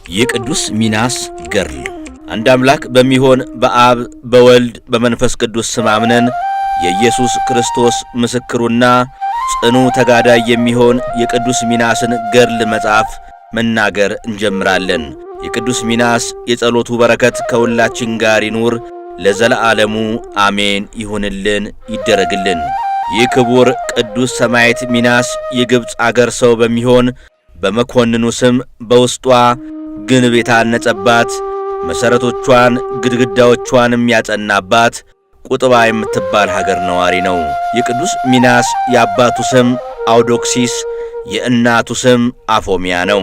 የቅዱስ ሚናስ ገድል። አንድ አምላክ በሚሆን በአብ በወልድ በመንፈስ ቅዱስ ስም አምነን የኢየሱስ ክርስቶስ ምስክሩና ጽኑ ተጋዳይ የሚሆን የቅዱስ ሚናስን ገድል መጽሐፍ መናገር እንጀምራለን። የቅዱስ ሚናስ የጸሎቱ በረከት ከሁላችን ጋር ይኑር ለዘለዓለሙ አሜን። ይሁንልን ይደረግልን። ይህ ክቡር ቅዱስ ሰማዕት ሚናስ የግብፅ አገር ሰው በሚሆን በመኮንኑ ስም በውስጧ ግንብ የታነጸባት መሠረቶቿን ግድግዳዎቿንም ያጸናባት ቁጥባ የምትባል ሀገር ነዋሪ ነው። የቅዱስ ሚናስ የአባቱ ስም አውዶክሲስ የእናቱ ስም አፎሚያ ነው።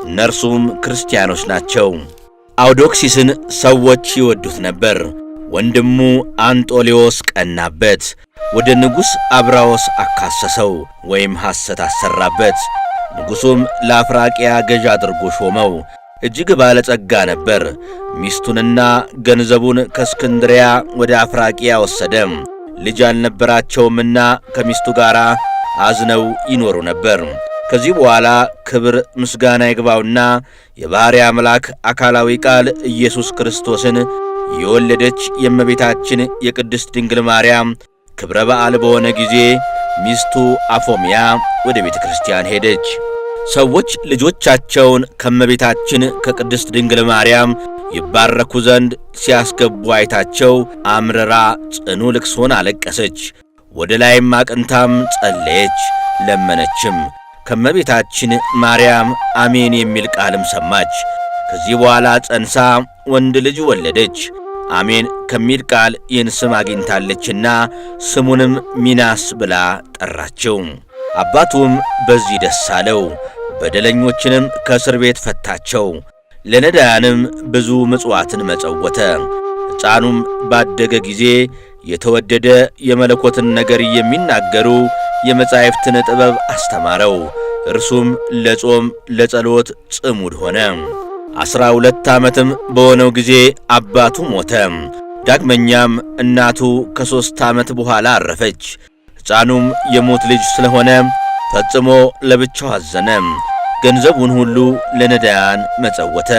እነርሱም ክርስቲያኖች ናቸው። አውዶክሲስን ሰዎች ይወዱት ነበር። ወንድሙ አንጦሊዮስ ቀናበት። ወደ ንጉሥ አብራዎስ አካሰሰው ወይም ሐሰት አሰራበት። ንጉሡም ለአፍራቅያ ገዥ አድርጎ ሾመው። እጅግ ባለጸጋ ነበር። ሚስቱንና ገንዘቡን ከእስክንድሪያ ወደ አፍራቅያ ወሰደ። ልጅ አልነበራቸውምና ከሚስቱ ጋር አዝነው ይኖሩ ነበር። ከዚህ በኋላ ክብር ምስጋና ይግባውና የባሕርይ አምላክ አካላዊ ቃል ኢየሱስ ክርስቶስን የወለደች የእመቤታችን የቅድስት ድንግል ማርያም ክብረ በዓል በሆነ ጊዜ ሚስቱ አፎሚያ ወደ ቤተ ክርስቲያን ሄደች። ሰዎች ልጆቻቸውን ከእመቤታችን ከቅድስት ድንግል ማርያም ይባረኩ ዘንድ ሲያስገቡ አይታቸው አምርራ ጽኑ ልቅሶን አለቀሰች። ወደ ላይም አቅንታም ጸለየች፣ ለመነችም። ከእመቤታችን ማርያም አሜን የሚል ቃልም ሰማች። ከዚህ በኋላ ጸንሳ ወንድ ልጅ ወለደች። አሜን ከሚል ቃል ይህን ስም አግኝታለችና ስሙንም ሚናስ ብላ ጠራችው። አባቱም በዚህ ደስ አለው። በደለኞችንም ከእስር ቤት ፈታቸው። ለነዳያንም ብዙ ምጽዋትን መጸወተ። ሕፃኑም ባደገ ጊዜ የተወደደ የመለኮትን ነገር የሚናገሩ የመጻሕፍትን ጥበብ አስተማረው። እርሱም ለጾም ለጸሎት ጽሙድ ሆነ። 12 ዓመትም በሆነው ጊዜ አባቱ ሞተ። ዳግመኛም እናቱ ከ3 ዓመት በኋላ አረፈች። ሕፃኑም የሞት ልጅ ስለሆነ ፈጽሞ ለብቻው አዘነ። ገንዘቡን ሁሉ ለነዳያን መጸወተ።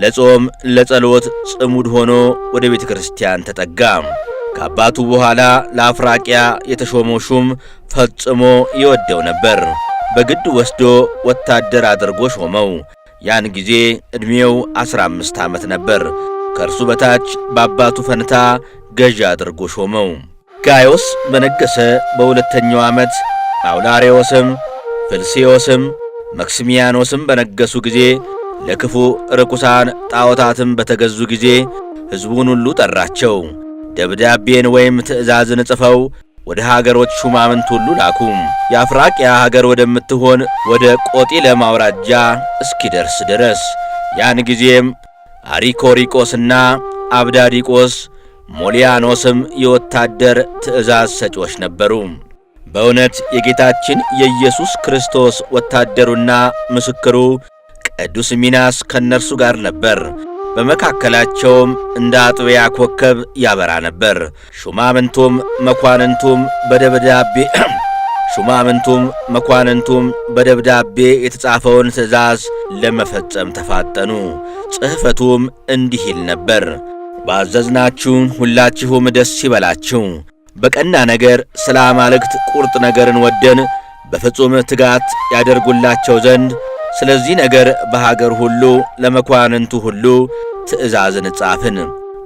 ለጾም ለጸሎት ጽሙድ ሆኖ ወደ ቤተ ክርስቲያን ተጠጋ። ከአባቱ በኋላ ለአፍራቅያ የተሾመው ሹም ፈጽሞ ይወደው ነበር። በግድ ወስዶ ወታደር አድርጎ ሾመው። ያን ጊዜ ዕድሜው 15 ዓመት ነበር። ከእርሱ በታች በአባቱ ፈንታ ገዥ አድርጎ ሾመው። ጋዮስ በነገሰ በሁለተኛው ዓመት አውላሬዎስም ፍልስዮስም መክስሚያኖስም በነገሱ ጊዜ ለክፉ ርኩሳን ጣዖታትም በተገዙ ጊዜ ሕዝቡን ሁሉ ጠራቸው። ደብዳቤን ወይም ትእዛዝን ጽፈው ወደ ሀገሮች ሹማምንት ሁሉ ላኩ። የአፍራቅያ ሀገር ወደምትሆን ወደ ቆጢለም አውራጃ እስኪደርስ ድረስ። ያን ጊዜም አሪኮሪቆስና አብዳዲቆስ ሞሊያኖስም የወታደር ትእዛዝ ሰጪዎች ነበሩ። በእውነት የጌታችን የኢየሱስ ክርስቶስ ወታደሩና ምስክሩ ቅዱስ ሚናስ ከእነርሱ ጋር ነበር። በመካከላቸውም እንደ አጥቢያ ኮከብ ያበራ ነበር። ሹማምንቱም በደብዳቤ የተጻፈውን ትእዛዝ ለመፈጸም ተፋጠኑ። ጽሕፈቱም እንዲህ ይል ነበር። ባዘዝናችሁ ሁላችሁም ደስ ይበላችሁ። በቀና ነገር ስለ አማልክት ቁርጥ ነገርን ወደን በፍጹም ትጋት ያደርጉላቸው ዘንድ ስለዚህ ነገር በሀገር ሁሉ ለመኳንንቱ ሁሉ ትእዛዝን ጻፍን።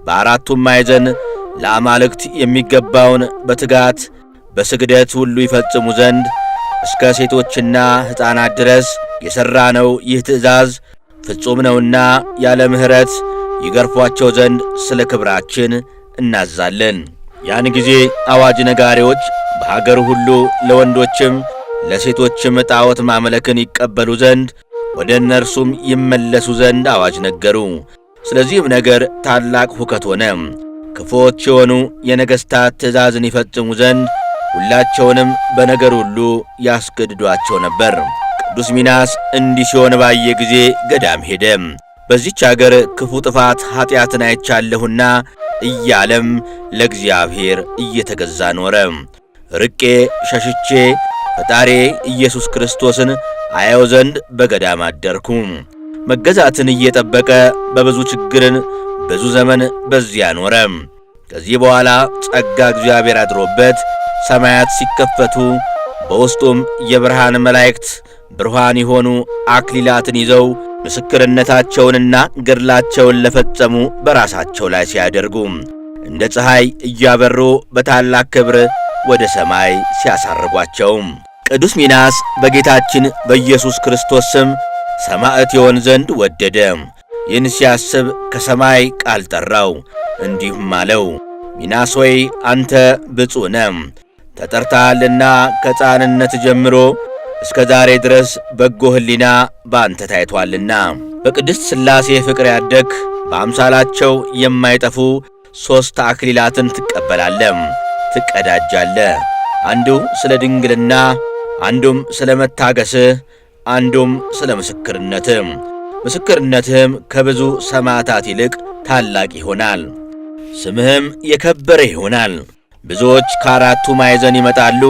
በአራቱም ማዕዘን ለአማልክት የሚገባውን በትጋት በስግደት ሁሉ ይፈጽሙ ዘንድ እስከ ሴቶችና ሕፃናት ድረስ የሠራነው ይህ ትእዛዝ ፍጹም ነውና ያለ ምሕረት ይገርፏቸው ዘንድ ስለ ክብራችን እናዛለን። ያን ጊዜ አዋጅ ነጋሪዎች በሀገር ሁሉ ለወንዶችም ለሴቶችም ጣዖት ማምለክን ይቀበሉ ዘንድ ወደ እነርሱም ይመለሱ ዘንድ አዋጅ ነገሩ። ስለዚህም ነገር ታላቅ ሁከት ሆነ። ክፉዎች የሆኑ የነገሥታት ትእዛዝን ይፈጽሙ ዘንድ ሁላቸውንም በነገር ሁሉ ያስገድዷቸው ነበር። ቅዱስ ሚናስ እንዲህ ሲሆን ባየ ጊዜ ገዳም ሄደ። በዚች አገር ክፉ ጥፋት ኀጢአትን አይቻለሁና እያለም ለእግዚአብሔር እየተገዛ ኖረ። ርቄ ሸሽቼ ፈጣሪ ኢየሱስ ክርስቶስን አየው ዘንድ በገዳም አደርኩ። መገዛትን እየጠበቀ በብዙ ችግርን ብዙ ዘመን በዚያ ኖረ። ከዚህ በኋላ ጸጋ እግዚአብሔር አድሮበት ሰማያት ሲከፈቱ በውስጡም የብርሃን መላእክት ብርሃን የሆኑ አክሊላትን ይዘው ምስክርነታቸውንና ገድላቸውን ለፈጸሙ በራሳቸው ላይ ሲያደርጉ እንደ ፀሐይ እያበሩ በታላቅ ክብር ወደ ሰማይ ሲያሳርጓቸው ቅዱስ ሚናስ በጌታችን በኢየሱስ ክርስቶስ ስም ሰማዕት ይሆን ዘንድ ወደደ። ይህን ሲያስብ ከሰማይ ቃል ጠራው፣ እንዲህም አለው፦ ሚናስ ሆይ አንተ ብፁዕ ነህ፣ ተጠርተሃልና ከሕፃንነት ጀምሮ እስከ ዛሬ ድረስ በጎ ሕሊና በአንተ ታይቷልና በቅድስት ሥላሴ ፍቅር ያደግ በአምሳላቸው የማይጠፉ 3 አክሊላትን ትቀበላለህ፣ ትቀዳጃለህ። አንዱ ስለ ድንግልና፣ አንዱም ስለ መታገስህ፣ አንዱም ስለ ምስክርነትህ። ምስክርነትህም ከብዙ ሰማዕታት ይልቅ ታላቅ ይሆናል፣ ስምህም የከበረ ይሆናል። ብዙዎች ከአራቱ ማዕዘን ይመጣሉ፣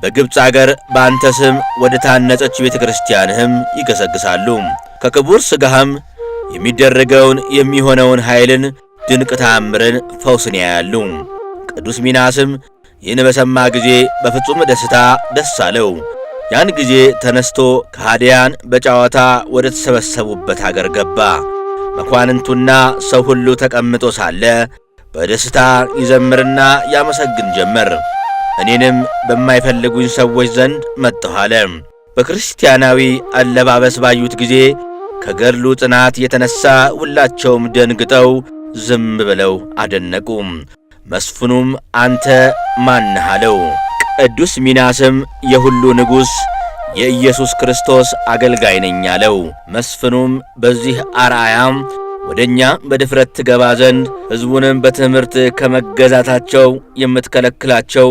በግብፅ አገር በአንተ ስም ወደ ታነጸች ቤተ ክርስቲያንህም ይገሰግሳሉ። ከክቡር ሥጋህም የሚደረገውን የሚሆነውን ኃይልን፣ ድንቅ ተአምርን፣ ፈውስን ያያሉ። ቅዱስ ሚናስም ይህን በሰማ ጊዜ በፍጹም ደስታ ደስ አለው። ያን ጊዜ ተነስቶ ከሃዲያን በጨዋታ ወደ ተሰበሰቡበት አገር ገባ። መኳንንቱና ሰው ሁሉ ተቀምጦ ሳለ በደስታ ይዘምርና ያመሰግን ጀመር። እኔንም በማይፈልጉኝ ሰዎች ዘንድ መጥሁ አለ። በክርስቲያናዊ አለባበስ ባዩት ጊዜ ከገድሉ ጽናት የተነሳ ሁላቸውም ደንግጠው ዝም ብለው አደነቁ። መስፍኑም አንተ ማን ነህ አለው። ቅዱስ ሚናስም የሁሉ ንጉሥ የኢየሱስ ክርስቶስ አገልጋይ ነኝ አለው። መስፍኑም በዚህ አርአያም ወደኛ በድፍረት ትገባ ዘንድ ሕዝቡንም በትምህርት ከመገዛታቸው የምትከለክላቸው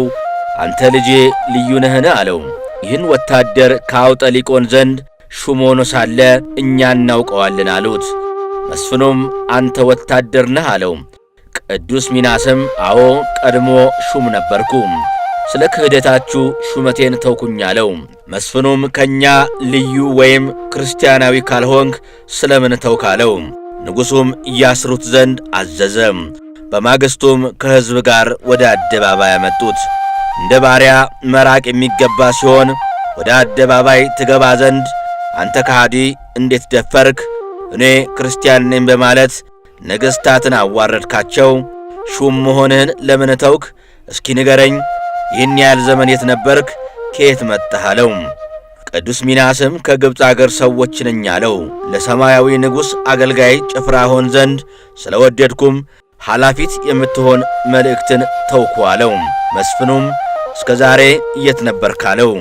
አንተ ልጄ ልዩ ነህን አለው። ይህን ወታደር ከአውጠሊቆን ዘንድ ሹም ሆኖ ሳለ እኛ እናውቀዋለን አሉት። መስፍኑም አንተ ወታደር ነህ አለው። ቅዱስ ሚናስም አዎ ቀድሞ ሹም ነበርኩ፣ ስለ ክህደታችሁ ሹመቴን ተውኩኝ አለው። መስፍኑም ከኛ ልዩ ወይም ክርስቲያናዊ ካልሆንክ ስለምን ተውክ አለው። ንጉሡም ያስሩት ዘንድ አዘዘ። በማግስቱም ከሕዝብ ጋር ወደ አደባባይ አመጡት። እንደ ባሪያ መራቅ የሚገባ ሲሆን ወደ አደባባይ ትገባ ዘንድ አንተ ከሃዲ እንዴት ደፈርክ? እኔ ክርስቲያን ነኝ በማለት ነገሥታትን አዋረድካቸው። ሹም መሆንህን ለምን ተውክ? እስኪ ንገረኝ። ይህን ያህል ዘመን የት ነበርክ? ከየት መጣህ አለው። ቅዱስ ሚናስም ከግብፅ አገር ሰዎች ነኝ አለው። ለሰማያዊ ንጉሥ አገልጋይ ጭፍራ ሆን ዘንድ ስለ ወደድኩም ኃላፊት የምትሆን መልእክትን ተውኩ አለው። መስፍኑም እስከ ዛሬ የት ነበርክ አለው።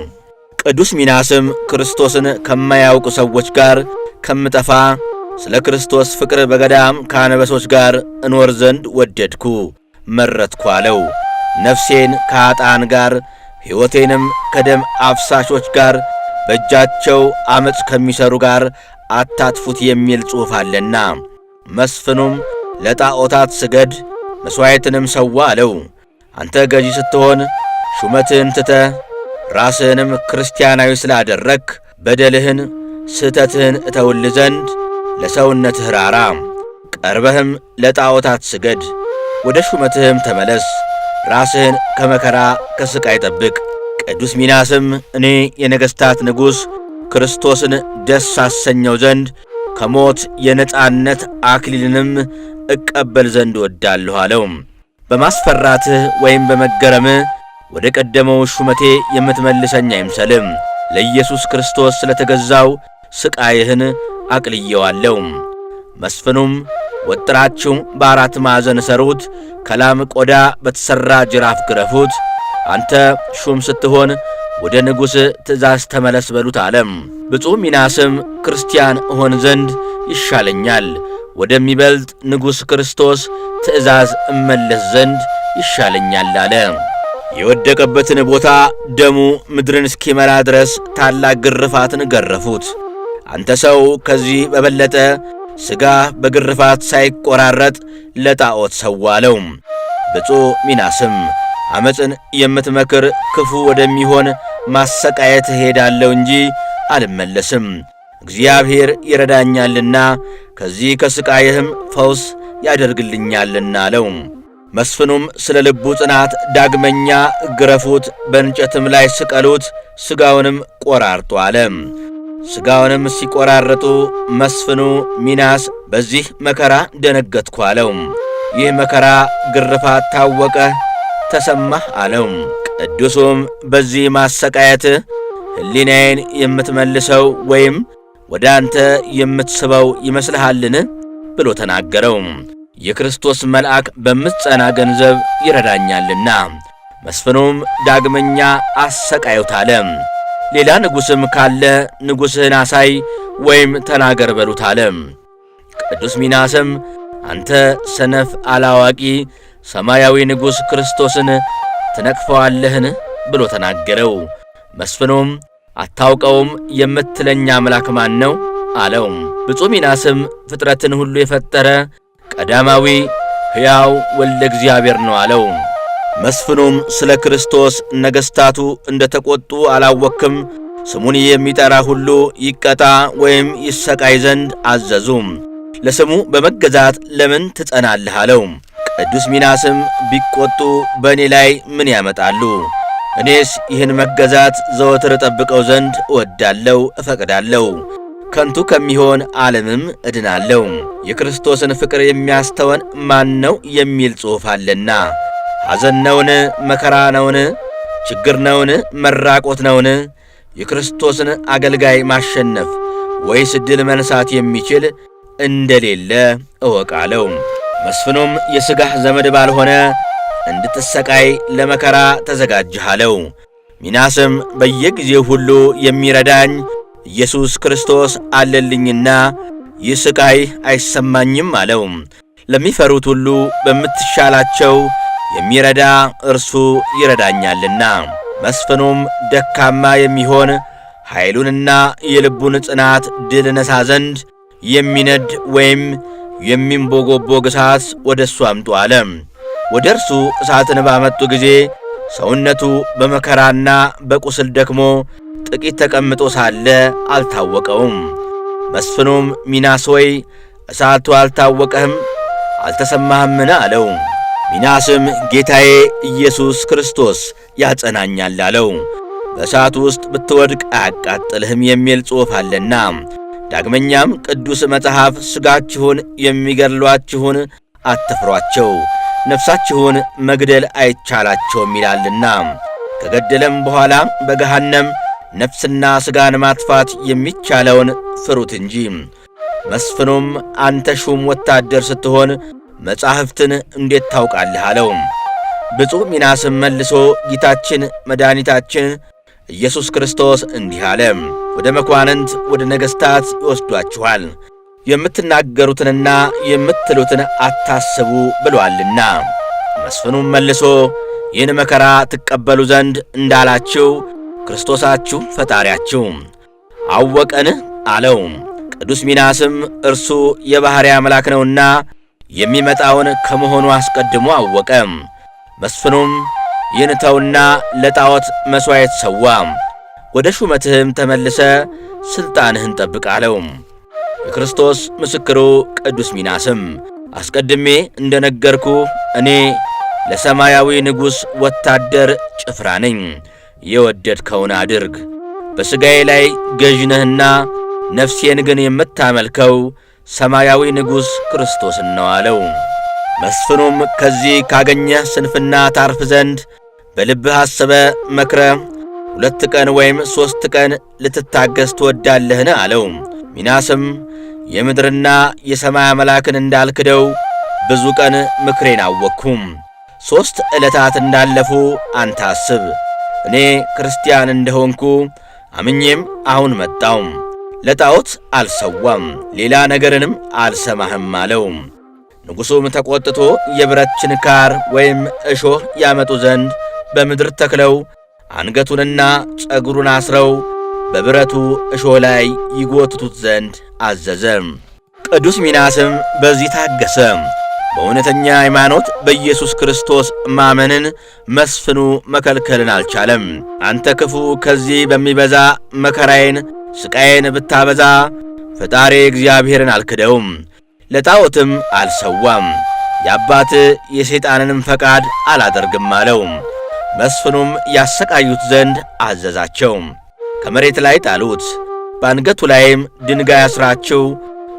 ቅዱስ ሚናስም ክርስቶስን ከማያውቁ ሰዎች ጋር ከምጠፋ ስለ ክርስቶስ ፍቅር በገዳም ከአንበሶች ጋር እኖር ዘንድ ወደድኩ መረጥኩ አለው። ነፍሴን ከኃጥአን ጋር ሕይወቴንም ከደም አፍሳሾች ጋር በእጃቸው ዓመፅ ከሚሠሩ ጋር አታጥፉት የሚል ጽሑፍ አለና። መስፍኑም ለጣዖታት ስገድ፣ መሥዋዕትንም ሰዋ አለው። አንተ ገዢ ስትሆን ሹመትህን ትተህ ራስህንም ክርስቲያናዊ ስላደረግክ በደልህን ስህተትህን እተውልህ ዘንድ ለሰውነትህ ራራ፣ ቀርበህም ለጣዖታት ስገድ፣ ወደ ሹመትህም ተመለስ፣ ራስህን ከመከራ ከሥቃይ ጠብቅ። ቅዱስ ሚናስም እኔ የነገሥታት ንጉሥ ክርስቶስን ደስ አሰኘው ዘንድ ከሞት የነጻነት አክሊልንም እቀበል ዘንድ ወዳለሁ አለው። በማስፈራትህ ወይም በመገረምህ ወደ ቀደመው ሹመቴ የምትመልሰኝ አይምሰልም። ለኢየሱስ ክርስቶስ ስለ ተገዛው ሥቃይህን አቅልየዋለሁ። መስፍኑም ወጥራችሁ በአራት ማዕዘን ሰሩት፣ ከላም ቆዳ በተሠራ ጅራፍ ግረፉት፣ አንተ ሹም ስትሆን ወደ ንጉሥ ትእዛዝ ተመለስ በሉት አለም። ብፁዕ ሚናስም ክርስቲያን እሆን ዘንድ ይሻለኛል፣ ወደሚበልጥ ንጉሥ ክርስቶስ ትእዛዝ እመለስ ዘንድ ይሻለኛል አለ። የወደቀበትን ቦታ ደሙ ምድርን እስኪመላ ድረስ ታላቅ ግርፋትን ገረፉት። አንተ ሰው ከዚህ በበለጠ ሥጋ በግርፋት ሳይቆራረጥ ለጣዖት ሰዋ አለው። ብፁዕ ሚናስም ዓመፅን የምትመክር ክፉ ወደሚሆን ማሰቃየት እሄዳለሁ እንጂ አልመለስም፣ እግዚአብሔር ይረዳኛልና ከዚህ ከስቃይህም ፈውስ ያደርግልኛልና አለው። መስፍኑም ስለ ልቡ ጽናት ዳግመኛ ግረፉት፣ በእንጨትም ላይ ስቀሉት፣ ሥጋውንም ቆራርጡ አለ። ሥጋውንም ሲቆራርጡ መስፍኑ ሚናስ በዚህ መከራ ደነገጥኩ አለው። ይህ መከራ ግርፋት ታወቀ ተሰማህ አለው። ቅዱሱም በዚህ ማሰቃየት ሕሊናዬን የምትመልሰው ወይም ወደ አንተ የምትስበው ይመስልሃልን ብሎ ተናገረው። የክርስቶስ መልአክ በምትጸና ገንዘብ ይረዳኛልና። መስፍኑም ዳግመኛ አሰቃዩት አለ። ሌላ ንጉሥም ካለ ንጉሥህን አሳይ ወይም ተናገር በሉት አለ። ቅዱስ ሚናስም አንተ ሰነፍ አላዋቂ ሰማያዊ ንጉሥ ክርስቶስን ትነቅፈዋለህን ብሎ ተናገረው። መስፍኑም አታውቀውም የምትለኝ አምላክ ማን ነው አለው። ብፁዕ ሚናስም ፍጥረትን ሁሉ የፈጠረ ቀዳማዊ ሕያው ወልደ እግዚአብሔር ነው አለው። መስፍኑም ስለ ክርስቶስ ነገሥታቱ እንደ ተቈጡ አላወክም፣ ስሙን የሚጠራ ሁሉ ይቀጣ ወይም ይሰቃይ ዘንድ አዘዙ። ለስሙ በመገዛት ለምን ትጸናለህ አለው። ቅዱስ ሚናስም ቢቈጡ በእኔ ላይ ምን ያመጣሉ? እኔስ ይህን መገዛት ዘወትር እጠብቀው ዘንድ እወዳለሁ፣ እፈቅዳለሁ። ከንቱ ከሚሆን ዓለምም እድናለሁ። የክርስቶስን ፍቅር የሚያስተወን ማን ነው የሚል ጽሑፍ አለና፣ ሐዘን ነውን? መከራ ነውን? ችግር ነውን? መራቆት ነውን? የክርስቶስን አገልጋይ ማሸነፍ ወይስ ድል መንሳት የሚችል እንደሌለ እወቃለሁ። መስፍኑም የሥጋህ ዘመድ ባልሆነ እንድትሰቃይ ለመከራ ተዘጋጅህ አለው። ሚናስም በየጊዜው ሁሉ የሚረዳኝ ኢየሱስ ክርስቶስ አለልኝና ይህ ሥቃይ አይሰማኝም አለው። ለሚፈሩት ሁሉ በምትሻላቸው የሚረዳ እርሱ ይረዳኛልና። መስፍኑም ደካማ የሚሆን ኃይሉንና የልቡን ጽናት ድል ነሣ ዘንድ የሚነድ ወይም የሚንቦጎቦግ እሳት ወደ እሱ አምጡ አለ። ወደ እርሱ እሳትን ባመጡ ጊዜ ሰውነቱ በመከራና በቁስል ደክሞ ጥቂት ተቀምጦ ሳለ አልታወቀውም። መስፍኑም ሚናስ ሆይ እሳቱ አልታወቀህም አልተሰማህምን አለው። ሚናስም ጌታዬ ኢየሱስ ክርስቶስ ያጸናኛል አለው። በእሳቱ ውስጥ ብትወድቅ አያቃጥልህም የሚል ጽሑፍ አለና። ዳግመኛም ቅዱስ መጽሐፍ ሥጋችሁን የሚገድሏችሁን አትፍሯቸው፣ ነፍሳችሁን መግደል አይቻላቸውም ይላልና። ከገደለም በኋላ በገሃነም ነፍስና ሥጋን ማጥፋት የሚቻለውን ፍሩት እንጂ። መስፍኑም አንተ ሹም ወታደር ስትሆን መጻሕፍትን እንዴት ታውቃለህ አለው። ብፁዕ ሚናስም መልሶ ጌታችን መድኃኒታችን ኢየሱስ ክርስቶስ እንዲህ አለ፣ ወደ መኳንንት ወደ ነገሥታት ይወስዷችኋል፣ የምትናገሩትንና የምትሉትን አታስቡ ብሎአልና። መስፍኑም መልሶ ይህን መከራ ትቀበሉ ዘንድ እንዳላችሁ ክርስቶሳችሁ ፈጣሪያችሁ አወቀን አለው። ቅዱስ ሚናስም እርሱ የባሕርይ አምላክ ነውና የሚመጣውን ከመሆኑ አስቀድሞ አወቀ። መስፍኑም ይህን ተውና ለጣዖት መሥዋዕት ሰዋ፣ ወደ ሹመትህም ተመልሰ ሥልጣንህን ጠብቅ አለው። የክርስቶስ ምስክሩ ቅዱስ ሚናስም አስቀድሜ እንደ ነገርኩ እኔ ለሰማያዊ ንጉሥ ወታደር ጭፍራ ነኝ፣ የወደድከውን አድርግ፣ በሥጋዬ ላይ ገዥ ነህና ነፍሴን ግን የምታመልከው ሰማያዊ ንጉሥ ክርስቶስን ነው አለው። መስፍኑም ከዚህ ካገኘህ ስንፍና ታርፍ ዘንድ በልብህ አስበ መክረ 2 ቀን ወይም 3 ቀን ልትታገስ ትወዳለህን አለው። ሚናስም የምድርና የሰማይ አምላክን እንዳልክደው ብዙ ቀን ምክሬን አወቅኩም። 3 ዕለታት እንዳለፉ አንተ አስብ። እኔ ክርስቲያን እንደሆንኩ አምኜም አሁን መጣው። ለጣዖት አልሰዋም፣ ሌላ ነገርንም አልሰማህም አለው። ንጉሡም ተቈጥቶ የብረት ችንካር ወይም እሾህ ያመጡ ዘንድ በምድር ተክለው አንገቱንና ጸጉሩን አስረው በብረቱ እሾህ ላይ ይጎትቱት ዘንድ አዘዘ። ቅዱስ ሚናስም በዚህ ታገሰ። በእውነተኛ ሃይማኖት በኢየሱስ ክርስቶስ ማመንን መስፍኑ መከልከልን አልቻለም። አንተ ክፉ ከዚህ በሚበዛ መከራዬን ስቃዬን ብታበዛ ፈጣሪ እግዚአብሔርን አልክደውም፣ ለጣዖትም አልሰዋም፣ የአባት የሰይጣንንም ፈቃድ አላደርግም አለው። መስፍኑም ያሰቃዩት ዘንድ አዘዛቸው። ከመሬት ላይ ጣሉት፣ በአንገቱ ላይም ድንጋይ አስራችሁ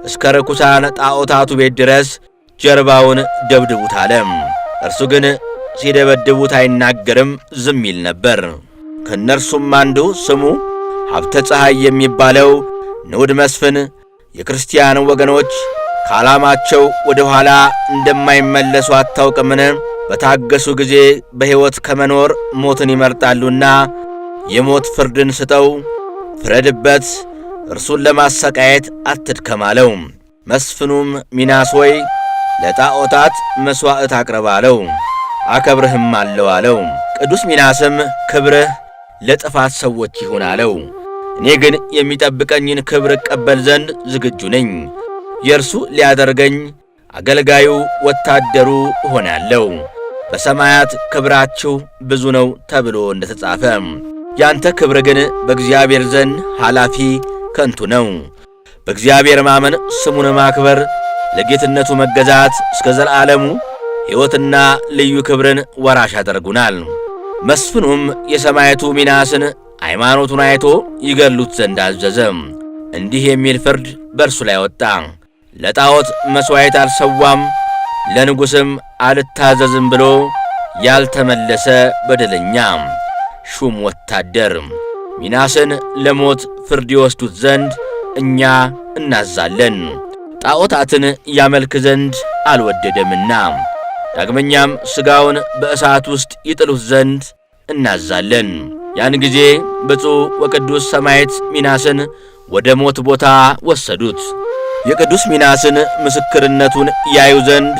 እስከ ርኩሳን ጣዖታቱ ቤት ድረስ ጀርባውን ደብድቡት አለ። እርሱ ግን ሲደበድቡት አይናገርም፣ ዝም ይል ነበር። ከእነርሱም አንዱ ስሙ ሀብተ ፀሐይ የሚባለው ንዑድ መስፍን የክርስቲያን ወገኖች ከዓላማቸው ወደ ኋላ እንደማይመለሱ አታውቅምን? በታገሱ ጊዜ በሕይወት ከመኖር ሞትን ይመርጣሉና የሞት ፍርድን ስጠው፣ ፍረድበት፣ እርሱን ለማሰቃየት አትድከም አለው። መስፍኑም ሚናስ ሆይ ለጣዖታት መሥዋዕት አቅርብ አለው። አከብርህም አለው። ቅዱስ ሚናስም ክብርህ ለጥፋት ሰዎች ይሁን አለው። እኔ ግን የሚጠብቀኝን ክብር እቀበል ዘንድ ዝግጁ ነኝ። የእርሱ ሊያደርገኝ አገልጋዩ ወታደሩ እሆናለሁ። በሰማያት ክብራችሁ ብዙ ነው ተብሎ እንደተጻፈ፣ ያንተ ክብር ግን በእግዚአብሔር ዘንድ ኃላፊ ከንቱ ነው። በእግዚአብሔር ማመን፣ ስሙን ማክበር፣ ለጌትነቱ መገዛት እስከ ዘላለሙ ሕይወትና ልዩ ክብርን ወራሽ ያደርጉናል። መስፍኑም የሰማዕቱ ሚናስን ሃይማኖቱን አይቶ ይገሉት ዘንድ አዘዘ። እንዲህ የሚል ፍርድ በእርሱ ላይ ወጣ። ለጣዖት መሥዋዕት አልሰዋም፣ ለንጉሥም አልታዘዝም ብሎ ያልተመለሰ በደለኛ ሹም ወታደር ሚናስን ለሞት ፍርድ ይወስዱት ዘንድ እኛ እናዛለን። ጣዖታትን ያመልክ ዘንድ አልወደደምና ዳግመኛም ሥጋውን በእሳት ውስጥ ይጥሉት ዘንድ እናዛለን። ያን ጊዜ ብፁዕ ወቅዱስ ሰማዕት ሚናስን ወደ ሞት ቦታ ወሰዱት። የቅዱስ ሚናስን ምስክርነቱን ያዩ ዘንድ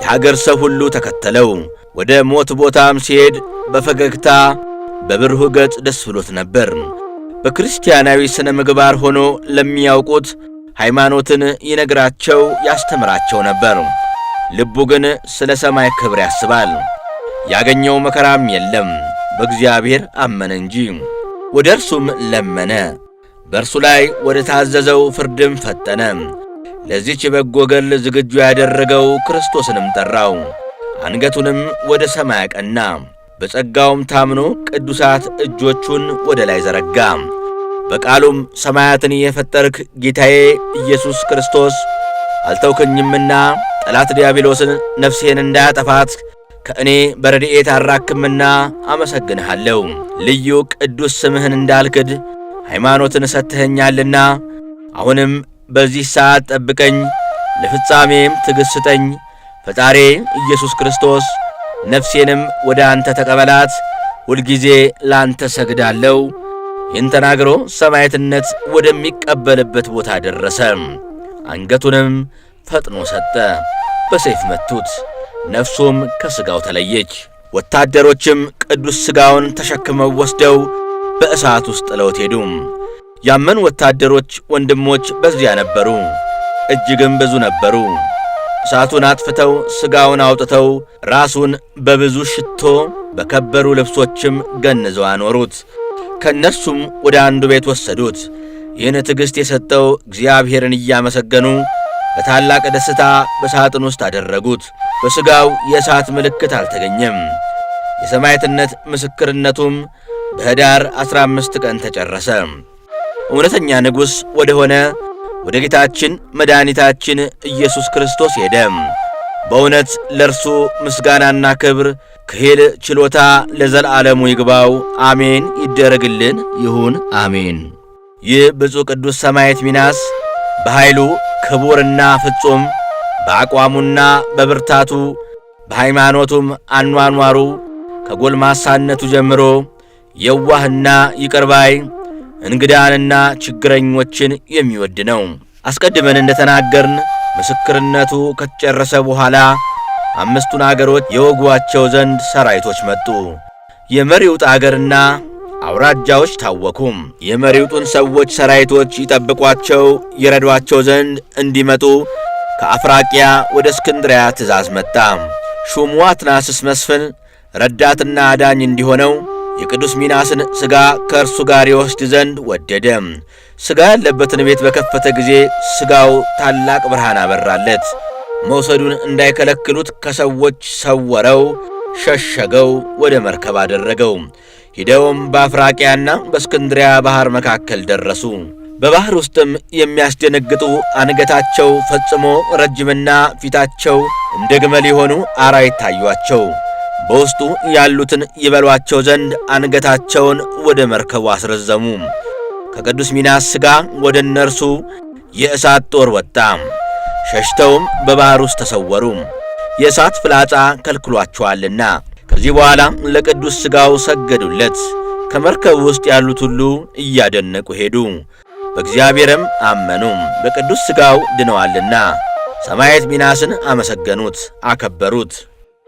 የሀገር ሰው ሁሉ ተከተለው። ወደ ሞት ቦታም ሲሄድ በፈገግታ በብሩህ ገጽ ደስ ብሎት ነበር። በክርስቲያናዊ ሥነ ምግባር ሆኖ ለሚያውቁት ሃይማኖትን ይነግራቸው ያስተምራቸው ነበር። ልቡ ግን ስለ ሰማይ ክብር ያስባል። ያገኘው መከራም የለም፣ በእግዚአብሔር አመነ እንጂ። ወደ እርሱም ለመነ፣ በእርሱ ላይ ወደ ታዘዘው ፍርድም ፈጠነ። ለዚች በጎ ገል ዝግጁ ያደረገው ክርስቶስንም ጠራው። አንገቱንም ወደ ሰማይ አቀና። በጸጋውም ታምኖ ቅዱሳት እጆቹን ወደ ላይ ዘረጋ። በቃሉም ሰማያትን የፈጠርክ ጌታዬ ኢየሱስ ክርስቶስ አልተውከኝምና ጠላት ዲያብሎስን ነፍሴን እንዳያጠፋት ከእኔ በረድኤት አራክምና አመሰግንሃለሁ። ልዩ ቅዱስ ስምህን እንዳልክድ ሃይማኖትን ሰጥተኸኛልና አሁንም በዚህ ሰዓት ጠብቀኝ፣ ለፍጻሜም ትዕግሥት ስጠኝ። ፈጣሬ ኢየሱስ ክርስቶስ ነፍሴንም ወደ አንተ ተቀበላት፣ ሁልጊዜ ለአንተ ሰግዳለሁ። ይህን ተናግሮ ሰማዕትነት ወደሚቀበልበት ቦታ ደረሰ። አንገቱንም ፈጥኖ ሰጠ። በሰይፍ መቱት። ነፍሱም ከሥጋው ተለየች። ወታደሮችም ቅዱስ ሥጋውን ተሸክመው ወስደው በእሳት ውስጥ ጥለውት ሄዱ። ያመኑ ወታደሮች ወንድሞች በዚያ ነበሩ፣ እጅግም ብዙ ነበሩ። እሳቱን አጥፍተው ሥጋውን አውጥተው ራሱን በብዙ ሽቶ በከበሩ ልብሶችም ገንዘው አኖሩት። ከእነርሱም ወደ አንዱ ቤት ወሰዱት። ይህን ትዕግሥት የሰጠው እግዚአብሔርን እያመሰገኑ በታላቅ ደስታ በሳጥን ውስጥ አደረጉት። በሥጋው የእሳት ምልክት አልተገኘም። የሰማዕትነት ምስክርነቱም በኅዳር 15 ቀን ተጨረሰ። እውነተኛ ንጉሥ ወደ ሆነ ወደ ጌታችን መድኃኒታችን ኢየሱስ ክርስቶስ ሄደ። በእውነት ለእርሱ ምስጋናና ክብር፣ ክሂል፣ ችሎታ ለዘላለሙ ይግባው፣ አሜን። ይደረግልን ይሁን አሜን። ይህ ብፁዕ ቅዱስ ሰማዕት ሚናስ በኃይሉ ክቡርና ፍጹም፣ በአቋሙና በብርታቱ በሃይማኖቱም አኗኗሩ ከጎልማሳነቱ ጀምሮ የዋህና ይቅርባይ፣ እንግዳንና ችግረኞችን የሚወድ ነው። አስቀድመን እንደተናገርን ምስክርነቱ ከተጨረሰ በኋላ አምስቱን አገሮች የወጓቸው ዘንድ ሰራዊቶች መጡ። የመሪውጥ አገርና አውራጃዎች ታወኩም። የመሪውጡን ሰዎች ሰራዊቶች ይጠብቋቸው ይረዷቸው ዘንድ እንዲመጡ ከአፍራቂያ ወደ እስክንድሪያ ትእዛዝ መጣ። ሹሙ አትናስስ መስፍን ረዳትና አዳኝ እንዲሆነው የቅዱስ ሚናስን ሥጋ ከእርሱ ጋር ይወስድ ዘንድ ወደደ። ሥጋ ያለበትን ቤት በከፈተ ጊዜ ሥጋው ታላቅ ብርሃን አበራለት። መውሰዱን እንዳይከለክሉት ከሰዎች ሰወረው፣ ሸሸገው፣ ወደ መርከብ አደረገው። ሂደውም በአፍራቂያና በእስክንድሪያ ባሕር መካከል ደረሱ። በባሕር ውስጥም የሚያስደነግጡ አንገታቸው ፈጽሞ ረጅምና ፊታቸው እንደ ግመል የሆኑ አራዊት ታዩአቸው። በውስጡ ያሉትን ይበሏቸው ዘንድ አንገታቸውን ወደ መርከቡ አስረዘሙ። ከቅዱስ ሚናስ ሥጋ ወደ እነርሱ የእሳት ጦር ወጣ። ሸሽተውም በባሕር ውስጥ ተሰወሩ፣ የእሳት ፍላጻ ከልክሏቸዋልና። ከዚህ በኋላ ለቅዱስ ሥጋው ሰገዱለት። ከመርከቡ ውስጥ ያሉት ሁሉ እያደነቁ ሄዱ። በእግዚአብሔርም አመኑ፣ በቅዱስ ሥጋው ድነዋልና። ሰማዕት ሚናስን አመሰገኑት፣ አከበሩት።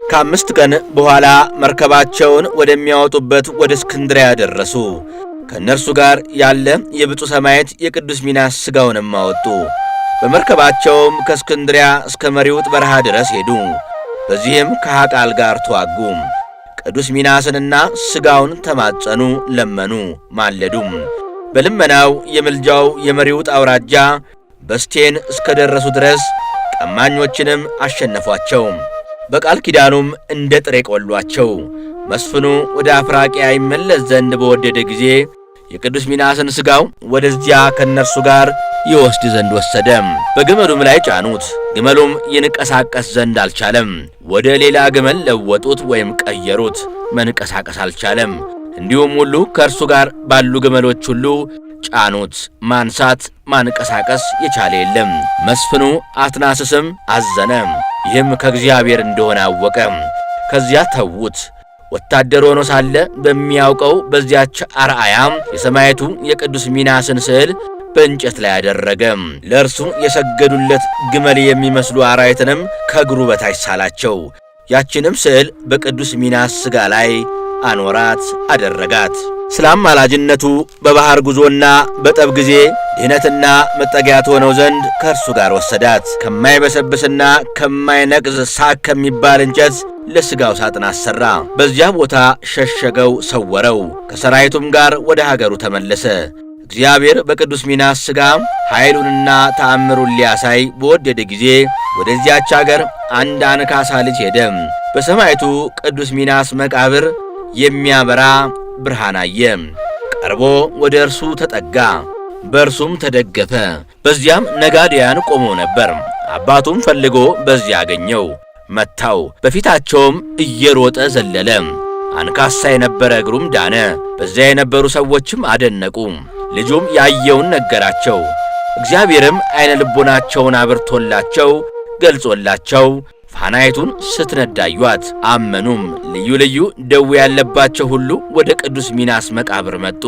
ከ5 ቀን በኋላ መርከባቸውን ወደሚያወጡበት ወደ እስክንድሪያ ደረሱ። ከእነርሱ ጋር ያለ የብፁዕ ሰማዕት የቅዱስ ሚናስ ሥጋውንም አወጡ። በመርከባቸውም ከእስክንድሪያ እስከ መሪውጥ በረሃ ድረስ ሄዱ። በዚህም ከሐቃል ጋር ተዋጉ። ቅዱስ ሚናስንና ሥጋውን ተማጸኑ፣ ለመኑ፣ ማለዱም። በልመናው የምልጃው የመሪውጥ አውራጃ በስቴን እስከ ደረሱ ድረስ ቀማኞችንም አሸነፏቸው። በቃል ኪዳኑም እንደ ጥሬ ቆሏቸው። መስፍኑ ወደ አፍራቂያ ይመለስ ዘንድ በወደደ ጊዜ የቅዱስ ሚናስን ሥጋው ወደዚያ ከእነርሱ ጋር ይወስድ ዘንድ ወሰደ። በግመሉም ላይ ጫኑት። ግመሉም ይንቀሳቀስ ዘንድ አልቻለም። ወደ ሌላ ግመል ለወጡት ወይም ቀየሩት፣ መንቀሳቀስ አልቻለም። እንዲሁም ሁሉ ከእርሱ ጋር ባሉ ግመሎች ሁሉ ጫኑት። ማንሳት ማንቀሳቀስ የቻለ የለም። መስፍኑ አትናስስም አዘነ። ይህም ከእግዚአብሔር እንደሆነ አወቀ። ከዚያ ተዉት። ወታደር ሆኖ ሳለ በሚያውቀው በዚያች አርአያም የሰማዕቱ የቅዱስ ሚናስን ስዕል በእንጨት ላይ አደረገ። ለእርሱ የሰገዱለት ግመል የሚመስሉ አራዊትንም ከእግሩ በታች ሳላቸው። ያችንም ስዕል በቅዱስ ሚናስ ሥጋ ላይ አኖራት፣ አደረጋት። ስለ አማላጅነቱ በባሕር ጉዞና በጠብ ጊዜ ድኅነትና መጠጊያ ትሆነው ዘንድ ከእርሱ ጋር ወሰዳት። ከማይበሰብስና ከማይነቅዝ ሳቅ ከሚባል እንጨት ለሥጋው ሳጥን አሠራ። በዚያ ቦታ ሸሸገው፣ ሰወረው። ከሰራዊቱም ጋር ወደ ሀገሩ ተመለሰ። እግዚአብሔር በቅዱስ ሚናስ ሥጋ ኃይሉንና ተአምሩን ሊያሳይ በወደደ ጊዜ ወደዚያች አገር አንድ አንካሳ ልጅ ሄደ። በሰማዕቱ ቅዱስ ሚናስ መቃብር የሚያበራ ብርሃን አየ። ቀርቦ ወደ እርሱ ተጠጋ፣ በእርሱም ተደገፈ። በዚያም ነጋዴያን ቆመው ነበር። አባቱም ፈልጎ በዚያ አገኘው፣ መታው። በፊታቸውም እየሮጠ ዘለለ። አንካሳ የነበረ እግሩም ዳነ። በዚያ የነበሩ ሰዎችም አደነቁ። ልጁም ያየውን ነገራቸው። እግዚአብሔርም ዓይነ ልቦናቸውን አብርቶላቸው ገልጾላቸው ፋናይቱን ስትነዳዩአት አመኑም። ልዩ ልዩ ደዌ ያለባቸው ሁሉ ወደ ቅዱስ ሚናስ መቃብር መጡ።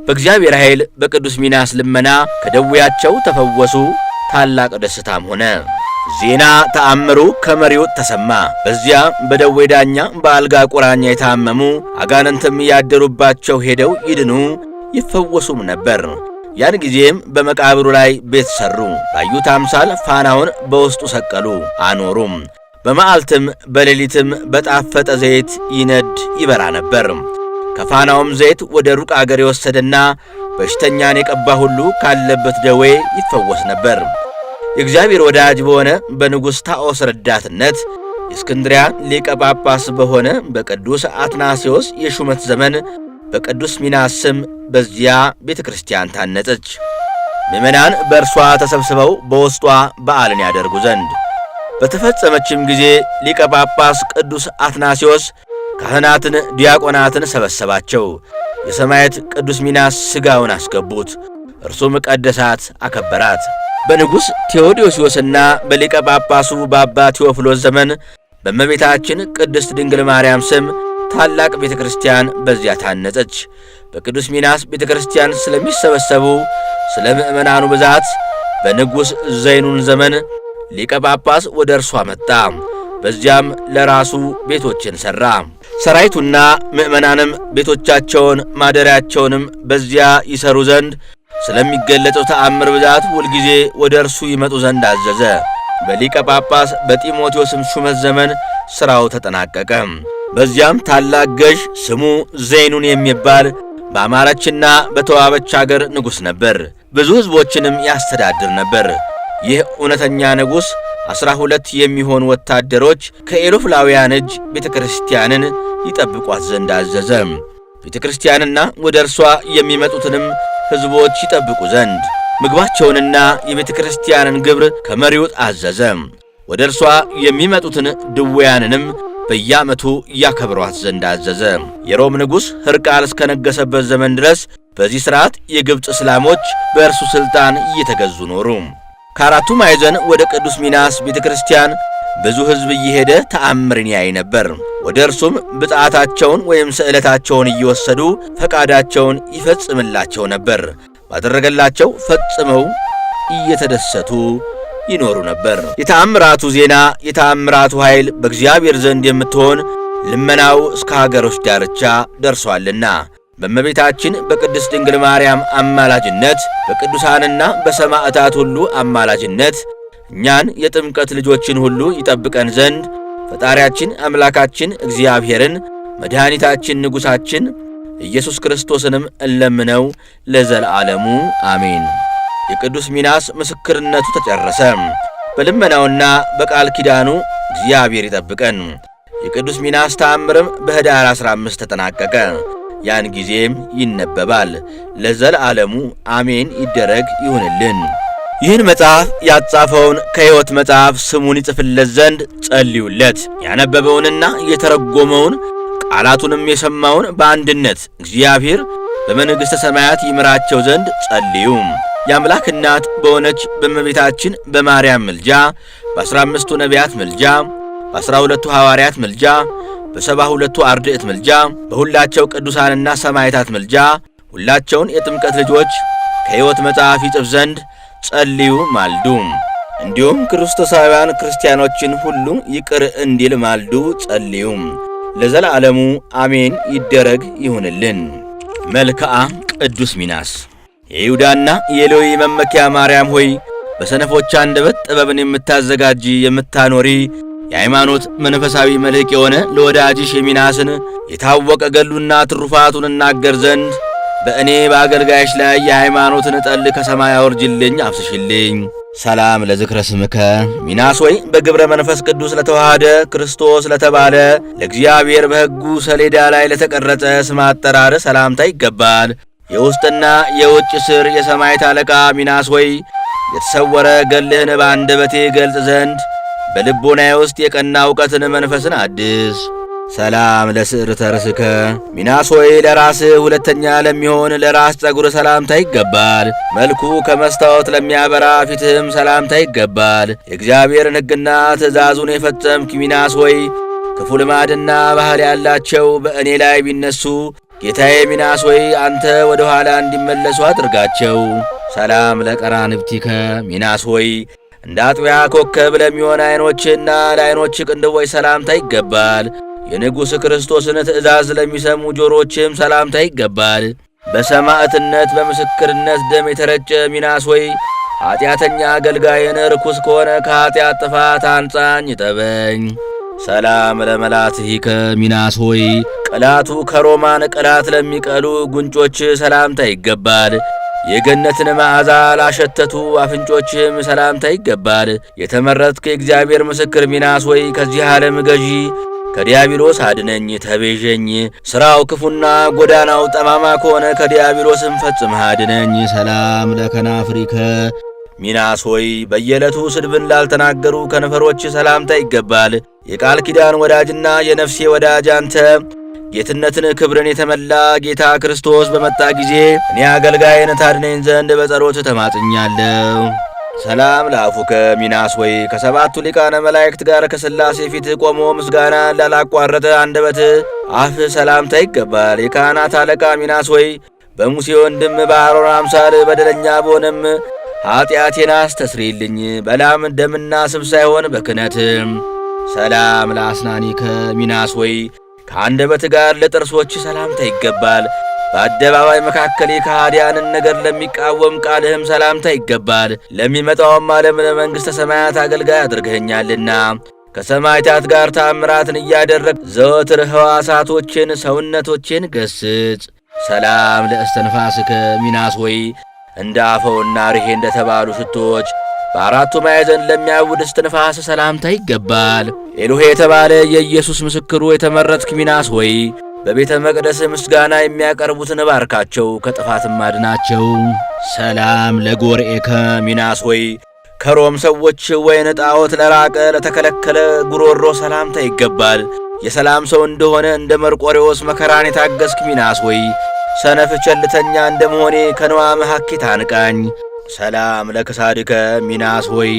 በእግዚአብሔር ኃይል በቅዱስ ሚናስ ልመና ከደዌያቸው ተፈወሱ። ታላቅ ደስታም ሆነ። ዜና ተአምሩ ከመሪውጥ ተሰማ። በዚያ በደዌ ዳኛ በአልጋ ቁራኛ የታመሙ አጋንንትም ያደሩባቸው ሄደው ይድኑ ይፈወሱም ነበር። ያን ጊዜም በመቃብሩ ላይ ቤት ሰሩ። ባዩት አምሳል ፋናውን በውስጡ ሰቀሉ፣ አኖሩም። በመዓልትም በሌሊትም በጣፈጠ ዘይት ይነድ ይበራ ነበር። ከፋናውም ዘይት ወደ ሩቅ አገር የወሰደና በሽተኛን የቀባ ሁሉ ካለበት ደዌ ይፈወስ ነበር። የእግዚአብሔር ወዳጅ በሆነ በንጉሥ ታኦስ ረዳትነት የእስክንድሪያ ሊቀ ጳጳስ በሆነ በቅዱስ አትናስዮስ የሹመት ዘመን በቅዱስ ሚናስ ስም በዚያ ቤተ ክርስቲያን ታነጸች። ምዕመናን በእርሷ ተሰብስበው በውስጧ በዓልን ያደርጉ ዘንድ በተፈጸመችም ጊዜ ሊቀ ጳጳስ ቅዱስ አትናስዮስ ካህናትን፣ ዲያቆናትን ሰበሰባቸው። የሰማዕት ቅዱስ ሚናስ ሥጋውን አስገቡት። እርሱም ቀደሳት፣ አከበራት። በንጉሥ ቴዎዶስዮስና በሊቀ ጳጳሱ በአባ ቴዎፍሎስ ዘመን በእመቤታችን ቅድስት ድንግል ማርያም ስም ታላቅ ቤተ ክርስቲያን በዚያ ታነጸች። በቅዱስ ሚናስ ቤተ ክርስቲያን ስለሚሰበሰቡ ስለ ምእመናኑ ብዛት በንጉሥ ዘይኑን ዘመን ሊቀ ጳጳስ ወደ እርሷ መጣ። በዚያም ለራሱ ቤቶችን ሠራ። ሰራዊቱና ምእመናንም ቤቶቻቸውን ማደሪያቸውንም በዚያ ይሰሩ ዘንድ ስለሚገለጠው ተአምር ብዛት ሁልጊዜ ወደ እርሱ ይመጡ ዘንድ አዘዘ። በሊቀ ጳጳስ በጢሞቴዎስም ሹመት ዘመን ሥራው ተጠናቀቀ። በዚያም ታላቅ ገዥ ስሙ ዘይኑን የሚባል በአማረችና በተዋበች አገር ንጉሥ ነበር። ብዙ ሕዝቦችንም ያስተዳድር ነበር። ይህ እውነተኛ ንጉሥ 12 የሚሆኑ ወታደሮች ከኤሎፍላውያን እጅ ቤተ ክርስቲያንን ይጠብቋት ዘንድ አዘዘ። ቤተ ክርስቲያንና ወደ እርሷ የሚመጡትንም ሕዝቦች ይጠብቁ ዘንድ ምግባቸውንና የቤተ ክርስቲያንን ግብር ከመሪው አዘዘ። ወደ እርሷ የሚመጡትን ድውያንንም በየዓመቱ ያከብሯት ዘንድ አዘዘ። የሮም ንጉሥ ሕርቃል እስከነገሰበት ዘመን ድረስ በዚህ ሥርዓት የግብፅ እስላሞች በእርሱ ሥልጣን እየተገዙ ኖሩ። ከአራቱ ማዕዘን ወደ ቅዱስ ሚናስ ቤተ ክርስቲያን ብዙ ሕዝብ እየሄደ ተአምርን ያይ ነበር። ወደ እርሱም ብፅዓታቸውን ወይም ስዕለታቸውን እየወሰዱ ፈቃዳቸውን ይፈጽምላቸው ነበር። ባደረገላቸው ፈጽመው እየተደሰቱ ይኖሩ ነበር። የተአምራቱ ዜና፣ የተአምራቱ ኃይል በእግዚአብሔር ዘንድ የምትሆን ልመናው እስከ ሀገሮች ዳርቻ ደርሷልና በእመቤታችን በቅድስት ድንግል ማርያም አማላጅነት በቅዱሳንና በሰማዕታት ሁሉ አማላጅነት እኛን የጥምቀት ልጆችን ሁሉ ይጠብቀን ዘንድ ፈጣሪያችን አምላካችን እግዚአብሔርን መድኃኒታችን ንጉሣችን ኢየሱስ ክርስቶስንም እለምነው ለዘለዓለሙ አሜን። የቅዱስ ሚናስ ምስክርነቱ ተጨረሰ። በልመናውና በቃል ኪዳኑ እግዚአብሔር ይጠብቀን። የቅዱስ ሚናስ ተአምርም በኅዳር 15 ተጠናቀቀ። ያን ጊዜም ይነበባል። ለዘለዓለሙ አሜን ይደረግ ይሁንልን። ይህን መጽሐፍ ያጻፈውን ከሕይወት መጽሐፍ ስሙን ይጽፍለት ዘንድ ጸልዩለት። ያነበበውንና የተረጎመውን ቃላቱንም የሰማውን በአንድነት እግዚአብሔር በመንግሥተ ሰማያት ይምራቸው ዘንድ ጸልዩ። የአምላክ እናት በሆነች በእመቤታችን በማርያም ምልጃ፣ በ15ቱ ነቢያት ምልጃ፣ በ12ቱ ሐዋርያት ምልጃ፣ በ72ቱ አርድእት ምልጃ፣ በሁላቸው ቅዱሳንና ሰማዕታት ምልጃ ሁላቸውን የጥምቀት ልጆች ከሕይወት መጽሐፍ ይጽፍ ዘንድ ጸልዩ ማልዱ። እንዲሁም ክርስቶሳውያን ክርስቲያኖችን ሁሉ ይቅር እንዲል ማልዱ ጸልዩ። ለዘለዓለሙ አሜን ይደረግ ይሁንልን። መልክዓ ቅዱስ ሚናስ። የይሁዳና የሌዊ መመኪያ ማርያም ሆይ በሰነፎች አንደበት ጥበብን የምታዘጋጂ የምታኖሪ የሃይማኖት መንፈሳዊ መልሕቅ የሆነ ለወዳጅሽ የሚናስን የታወቀ ገሉና ትሩፋቱን እናገር ዘንድ በእኔ በአገልጋይሽ ላይ የሃይማኖትን ጠል ከሰማይ አውርጅልኝ አፍስሽልኝ። ሰላም ለዝክረ ስምከ ሚናስ ሆይ በግብረ መንፈስ ቅዱስ ለተዋሃደ ክርስቶስ ለተባለ ለእግዚአብሔር በሕጉ ሰሌዳ ላይ ለተቀረጸ ስም አጠራር ሰላምታ ይገባል። የውስጥና የውጭ ስር የሰማዕት አለቃ ሚናስ ሆይ የተሰወረ ገልህን በአንደበቴ ገልጽ ዘንድ በልቦናዬ ውስጥ የቀና ዕውቀትን መንፈስን አድስ። ሰላም ለስዕርተ ርእስከ ሚናስ ሆይ ለራስህ ሁለተኛ ለሚሆን ለራስ ጸጉር ሰላምታ ይገባል። መልኩ ከመስታወት ለሚያበራ ፊትህም ሰላምታ ይገባል። የእግዚአብሔርን ሕግና ትእዛዙን የፈጸምክ ሚናስ ሆይ ክፉ ልማድና ባህል ያላቸው በእኔ ላይ ቢነሱ ጌታዬ ሚናስ ሆይ አንተ ወደ ኋላ እንዲመለሱ አድርጋቸው። ሰላም ለቀራንብቲከ ሚናስ ሆይ እንደ አጥቢያ ኮከብ ለሚሆን ዐይኖችና ለዐይኖች ቅንድቦች ሰላምታ ይገባል። የንጉሥ ክርስቶስን ትእዛዝ ለሚሰሙ ጆሮችም ሰላምታ ይገባል። በሰማዕትነት በምስክርነት ደም የተረጨ ሚናስ ሆይ ኀጢአተኛ አገልጋይን ርኩስ ከሆነ ከኀጢአት ጥፋት አንጻኝ ጠበኝ። ሰላም ለመላትሂከ ሚናስ ሆይ ቅላቱ ከሮማን ቅላት ለሚቀሉ ጉንጮች ሰላምታ ይገባል። የገነትን መዓዛ ላሸተቱ አፍንጮችም ሰላምታ ይገባል። የተመረጥክ የእግዚአብሔር ምስክር ሚናስ ሆይ ከዚህ ዓለም ገዢ ከዲያብሎስ አድነኝ ተቤዠኝ። ሥራው ክፉና ጎዳናው ጠማማ ከሆነ ከዲያብሎስም ፈጽመህ አድነኝ። ሰላም ለከናፍሪከ ሚናስ ሆይ በየዕለቱ ስድብን ላልተናገሩ ከንፈሮች ሰላምታ ይገባል። የቃል ኪዳን ወዳጅና የነፍሴ ወዳጅ አንተ ጌትነትን ክብርን የተመላ ጌታ ክርስቶስ በመጣ ጊዜ እኔ አገልጋይን ታድነኝ ዘንድ በጸሎት ተማጽኛለሁ። ሰላም ለአፉከ ሚናስ ሆይ ከሰባቱ ሊቃነ መላእክት ጋር ከሥላሴ ፊት ቆሞ ምስጋና ላላቋረጠ አንደበት አፍ ሰላምታ ይገባል። የካህናት አለቃ ሚናስ ሆይ በሙሴ ወንድም በአሮን አምሳል በደለኛ በሆነም ኀጢአቴን አስተስሪልኝ በላም ደምና ስብ ሳይሆን በክህነትም። ሰላም ለአስናኒከ ሚናስ ሆይ ከአንደበት ጋር ለጥርሶች ሰላምታ ይገባል። በአደባባይ መካከል የከሃዲያንን ነገር ለሚቃወም ቃልህም ሰላምታ ይገባል። ለሚመጣውም ዓለም ለመንግሥተ ሰማያት አገልጋይ አድርገኸኛልና ከሰማዕታት ጋር ተአምራትን እያደረግ ዘወትር ሕዋሳቶችን ሰውነቶችን ገስጽ። ሰላም ለእስትንፋስከ ሚናስ ሆይ እንደ አፈውና ርሄ እንደተባሉ ሽቶች በአራቱ ማዕዘን ለሚያውድ እስትንፋስ ሰላምታ ይገባል። ኤሎሄ የተባለ የኢየሱስ ምስክሩ የተመረጥክ ሚናስ ሆይ በቤተ መቅደስ ምስጋና የሚያቀርቡትን ባርካቸው፣ ከጥፋትም አድናቸው። ሰላም ለጎርኤከ ሚናስ ሆይ ከሮም ሰዎች ወይን ጣዖት ለራቀ ለተከለከለ ጉሮሮ ሰላምታ ይገባል። የሰላም ሰው እንደሆነ እንደ መርቆሬዎስ መከራን የታገስክ ሚናስ ሆይ ሰነፍ ቸልተኛ እንደመሆኔ ከንዋምህ ሐኬት አንቃኝ። ሰላም ለክሳድከ ሚናስ ሆይ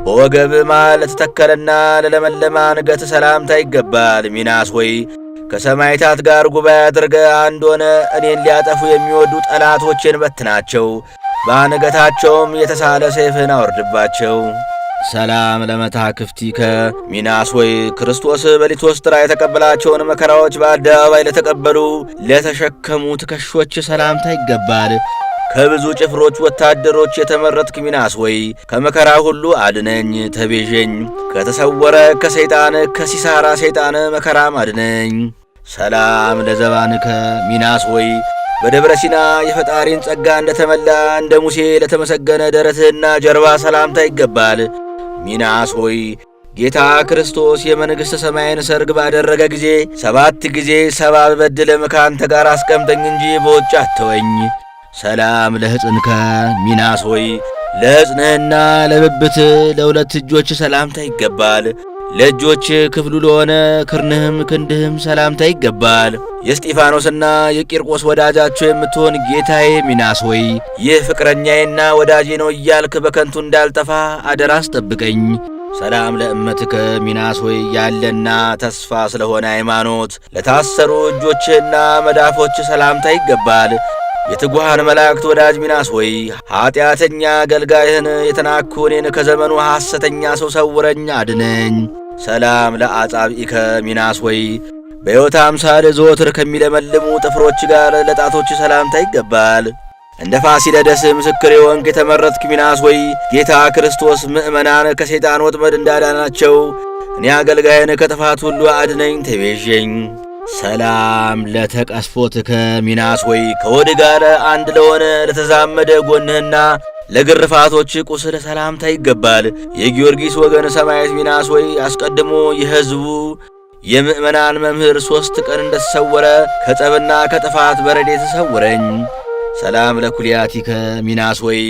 በወገብ መሃል ለተተከለና ለለመለመ አንገት ሰላምታ ይገባል። ሚናስ ሆይ ከሰማዕታት ጋር ጉባኤ አድርገ አንድ ሆነ እኔን ሊያጠፉ የሚወዱ ጠላቶችን በትናቸው፣ በአንገታቸውም የተሳለ ሰይፍን አወርድባቸው። ሰላም ለመታክፍቲከ ሚናስ ሆይ ክርስቶስ በሊቶስጥራ የተቀበላቸውን መከራዎች በአደባባይ ለተቀበሉ ለተሸከሙ ትከሾች ሰላምታ ይገባል። ከብዙ ጭፍሮች ወታደሮች የተመረጥክ ሚናስ ሆይ ከመከራ ሁሉ አድነኝ፣ ተቤዠኝ። ከተሰወረ ከሰይጣን ከሲሳራ ሰይጣን መከራም አድነኝ። ሰላም ለዘባንከ ሚናስ ሆይ በደብረ ሲና የፈጣሪን ጸጋ እንደተመላ እንደ ሙሴ ለተመሰገነ ደረትህና ጀርባ ሰላምታ ይገባል። ሚናስ ሆይ ጌታ ክርስቶስ የመንግሥተ ሰማይን ሰርግ ባደረገ ጊዜ 7 ጊዜ 70 በበድልም ከአንተ ጋር አስቀምጠኝ እንጂ በውጭ አትተወኝ። ሰላም ለሕፅንከ ሚናስ ሆይ ለሕፅንህና ለብብት ለሁለት እጆች ሰላምታ ይገባል። ለእጆች ክፍሉ ለሆነ ክርንህም ክንድህም ሰላምታ ይገባል። የእስጢፋኖስና የቂርቆስ ወዳጃቸው የምትሆን ጌታዬ ሚናስ ሆይ ይህ ፍቅረኛዬና ወዳጄ ነው እያልክ በከንቱ እንዳልጠፋ አደራ አስጠብቀኝ። ሰላም ለእመትከ ሚናስ ሆይ ያለና ተስፋ ስለሆነ ሃይማኖት ለታሰሩ እጆችህና መዳፎች ሰላምታ ይገባል። የትጉሃን መላእክት ወዳጅ ሚናስ ሆይ ኀጢአተኛ አገልጋይህን የተናኩ እኔን ከዘመኑ ሐሰተኛ ሰው ሰውረኝ፣ አድነኝ። ሰላም ለአጻብኢከ ሚናስ ሆይ በሕይወት አምሳል ዘወትር ከሚለመልሙ ጥፍሮች ጋር ለጣቶች ሰላምታ ይገባል። እንደ ፋሲለደስ ምስክር የወንክ የተመረጥክ ሚናስ ሆይ ጌታ ክርስቶስ ምእመናን ከሰይጣን ወጥመድ እንዳዳናቸው እኔ አገልጋይን ከጥፋት ሁሉ አድነኝ፣ ተቤዠኝ። ሰላም ለተቀስፎትከ ሚናስ ሆይ ከወድ ጋር አንድ ለሆነ ለተዛመደ ጎንህና ለግርፋቶች ቁስል ሰላምታ ይገባል። የጊዮርጊስ ወገን ሰማዕት ሚናስ ሆይ አስቀድሞ የሕዝቡ የምእመናን መምህር 3 ቀን እንደተሰወረ ከጸብና ከጥፋት በረድኤት ተሰውረኝ። ሰላም ለኩልያቲከ ሚናስ ሆይ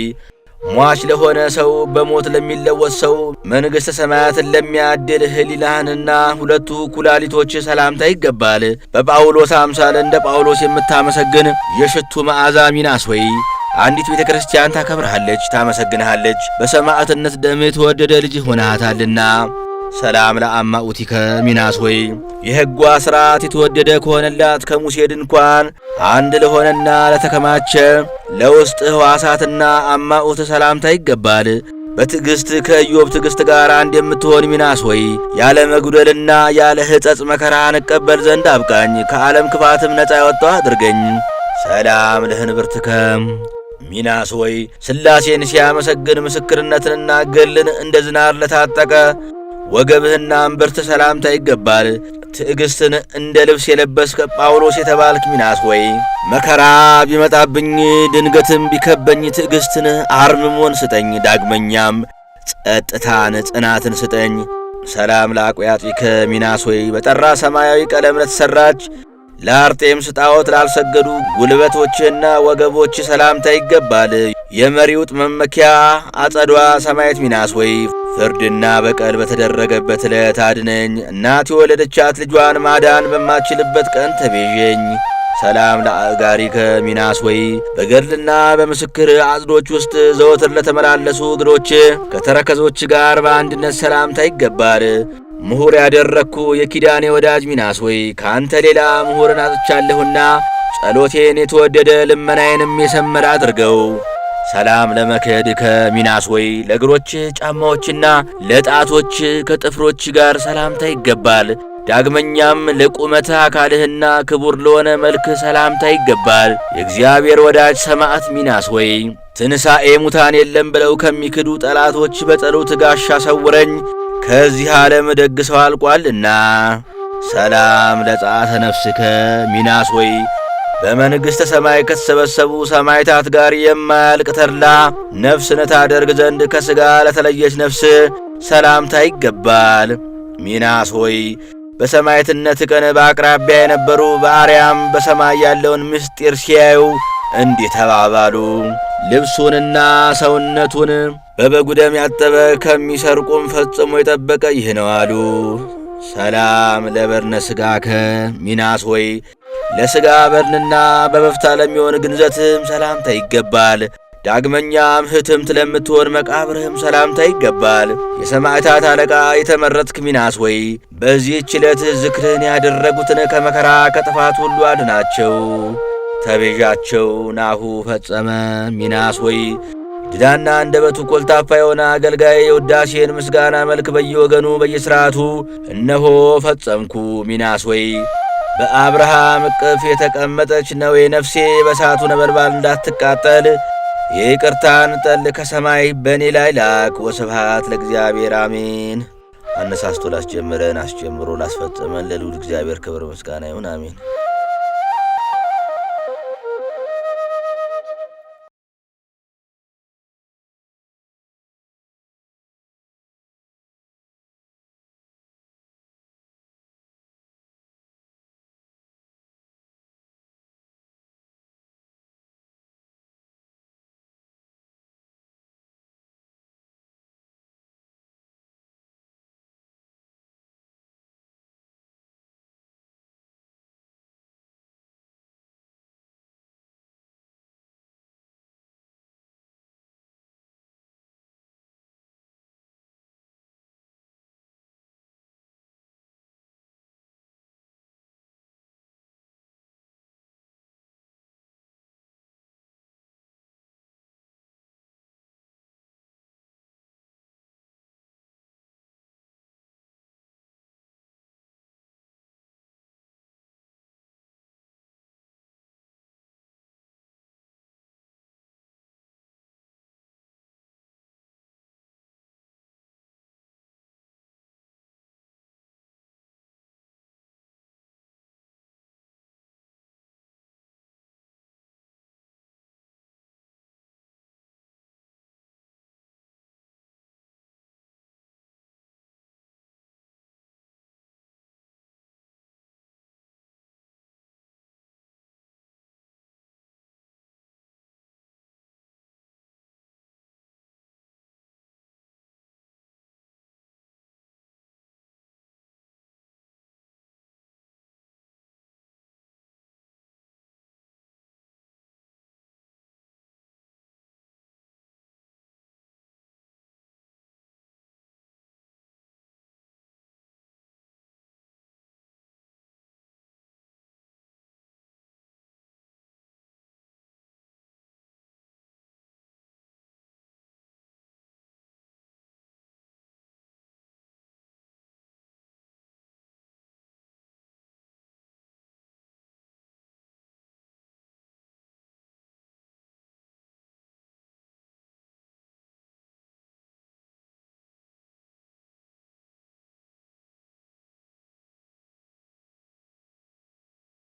ሟች ለሆነ ሰው በሞት ለሚለወጥ ሰው መንግሥተ ሰማያትን ለሚያድል ሕሊናህንና 2 ኩላሊቶች ሰላምታ ይገባል። በጳውሎስ አምሳል እንደ ጳውሎስ የምታመሰግን የሽቱ መዓዛ ሚናስ ሆይ አንዲት ቤተ ክርስቲያን ታከብርሃለች፣ ታመሰግንሃለች። በሰማዕትነት ደም የተወደደ ልጅ ሆነሃታልና። ሰላም ለአማኡቲከ ሚናስ ሆይ የሕጓ ሥርዓት የተወደደ ከሆነላት ከሙሴ ድንኳን አንድ ለሆነና ለተከማቸ ለውስጥ ሕዋሳትና አማኡት ሰላምታ ይገባል። በትዕግሥት ከኢዮብ ትዕግሥት ጋር አንድ የምትሆን ሚናስ ሆይ ያለ መጉደልና ያለ ሕጸጽ መከራን እቀበል ዘንድ አብቃኝ፣ ከዓለም ክፋትም ነፃ ያወጣው አድርገኝ። ሰላም ለህንብርትከ ሚናስ ሆይ ሥላሴን ሲያመሰግን ምስክርነትንና ገልን እንደ ዝናር ለታጠቀ ወገብህና እምብርት ሰላምታ ይገባል። ትዕግሥትን እንደ ልብስ የለበስከ ጳውሎስ የተባልክ ሚናስ ሆይ መከራ ቢመጣብኝ ድንገትም ቢከበኝ ትዕግሥትን አርምሞን ስጠኝ፣ ዳግመኛም ጸጥታን ጽናትን ስጠኝ። ሰላም ለአቆያጢከ ሚናስ ሆይ በጠራ ሰማያዊ ቀለም ለተሠራች ለአርጤምስ ጣዖት ላልሰገዱ ጉልበቶችና ወገቦች ሰላምታ ይገባል። የመሪውጥ መመኪያ አጸዷ ሰማዕት ሚናስ ሆይ ፍርድና በቀል በተደረገበት ዕለት አድነኝ። እናት የወለደቻት ልጇን ማዳን በማትችልበት ቀን ተቤዠኝ። ሰላም ለአጋሪከ ሚናስ ሆይ በገድልና በምስክር አጽዶች ውስጥ ዘወትር ለተመላለሱ እግሮች ከተረከዞች ጋር በአንድነት ሰላምታ ይገባል። ምሁር ያደረግኩ የኪዳኔ ወዳጅ ሚናስ ሆይ ከአንተ ሌላ ምሁርን አጥቻለሁና ጸሎቴን የተወደደ ልመናዬንም የሰመረ አድርገው። ሰላም ለመክህድከ ሚናስ ሆይ ለእግሮች ጫማዎችና ለጣቶች ከጥፍሮች ጋር ሰላምታ ይገባል። ዳግመኛም ለቁመተ አካልህና ክቡር ለሆነ መልክህ ሰላምታ ይገባል። የእግዚአብሔር ወዳጅ ሰማዕት ሚናስ ሆይ ትንሣኤ ሙታን የለም ብለው ከሚክዱ ጠላቶች በጸሎት ጋሻ ሰውረኝ፣ ከዚህ ዓለም ደግ ሰው አልቋልና። ሰላም ለጸአተ ነፍስከ ሚናስ ሆይ በመንግሥተ ሰማይ ከተሰበሰቡ ሰማዕታት ጋር የማያልቅ ተድላ ነፍስን ታደርግ ዘንድ ከሥጋ ለተለየች ነፍስ ሰላምታ ይገባል። ሚናስ ሆይ በሰማዕትነት ቀን በአቅራቢያ የነበሩ በአርያም በሰማይ ያለውን ምስጢር ሲያዩ እንዲህ ተባባሉ። ልብሱንና ሰውነቱን በበጉ ደም ያጠበ ከሚሰርቁም ፈጽሞ የጠበቀ ይህ ነው አሉ። ሰላም ለበርነ ሥጋከ ሚናስ ሆይ ለሥጋ በርንና በበፍታ ለሚሆን ግንዘትም ሰላምታ ይገባል። ዳግመኛም ህትምት ለምትሆን መቃብርህም ሰላምታ ይገባል። የሰማዕታት አለቃ የተመረጥክ ሚናስ ሆይ በዚህች ዕለት ዝክርን ያደረጉትን ከመከራ ከጥፋት ሁሉ አድናቸው፣ ተቤዣቸው። ናሁ ፈጸመ ሚናስ ሆይ ድዳና አንደበቱ ኮልታፋ የሆነ አገልጋይ የውዳሴን ምስጋና መልክ በየወገኑ በየሥርዓቱ እነሆ ፈጸምኩ። ሚናስ ሆይ በአብርሃም እቅፍ የተቀመጠች ነዌ ነፍሴ በእሳቱ ነበልባል እንዳትቃጠል የይቅርታን ጠል ከሰማይ በእኔ ላይ ላክ። ወስብሐት ለእግዚአብሔር አሜን። አነሳስቶ ላስጀምረን አስጀምሮ ላስፈጸመን ለልዑል እግዚአብሔር ክብር ምስጋና ይሁን፣ አሜን።